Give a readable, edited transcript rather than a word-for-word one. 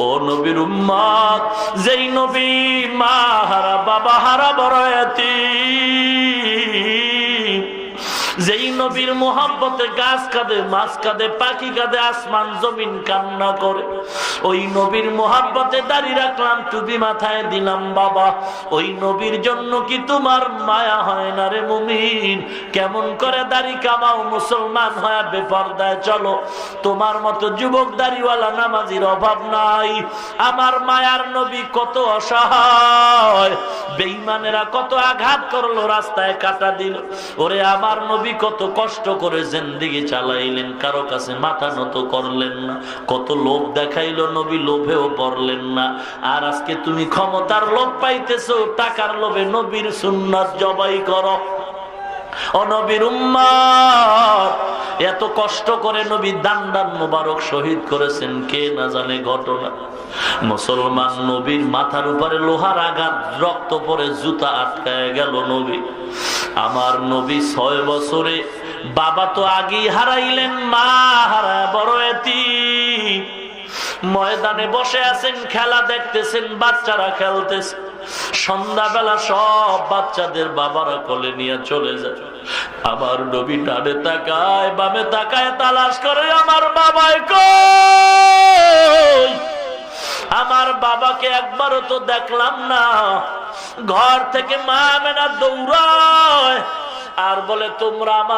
ও নবীর উম্মত, যেই নবী মা হারা বাবা হারা বড় এতিম, যেই নবীর মোহাব্বতে গাছ কাঁদে, মাছ কাঁদে, পাখি কাঁদে, আসমান জমিন কান্না করে, ওই নবীর মোহাব্বতে দাঁড়িয়ে রাখলাম, টুপি মাথায় দিলাম বাবা, ওই নবীর জন্য কি তোমার মায়া হয় না রে মুমিন? কেমন করে দাড়ি কামাও, মুসলমান হয়ে বেপরদায় চলো, তোমার মতো যুবক দাড়িওয়ালা নামাজির অভাব নাই। আমার মায়ার নবী কত অসহায়, বেঈমানেরা কত আঘাত করলো, রাস্তায় কাটা দিল, ওরে আমার নবী কত কষ্ট করে জিন্দেগি চালাইলেন, কারো কাছে মাথা নত করলেন না, কত লোভ দেখাইলো, নবী লোভেও পড়লেন না। আর আজকে তুমি ক্ষমতার লোভ পাইতেছো, টাকার লোভে নবীর সুন্নাত জবাই করো। ও নবীর উম্মত, এত কষ্ট করে নবী দান দান মোবারক শহীদ করেছেন, কে না জানে ঘটনা। মুসলমান নবীর মাথার উপরে লোহার আঘাত, রক্ত পরে জুতা আটকায় গেল নবী। আমার নবী 6 বছরে বাবা তো আগেই হারাইলেন, মা হারায় বড় এতিম। ময়দানে বসে আছেন, খেলা দেখতেছেন, বাচ্চারা খেলতেছে। সন্ধ্যাবেলা সব বাচ্চাদের বাবারা কোলে নিয়ে চলে যায়। আমার নবী ডানে তাকায়, বামে তাকায়, তালাশ করে আমার বাবাই কই, আমার বাবাকে একবারও তো দেখলাম না। ঘর থেকে মা আমেনা দৌড়ায় আর বলে, তোমরা আমার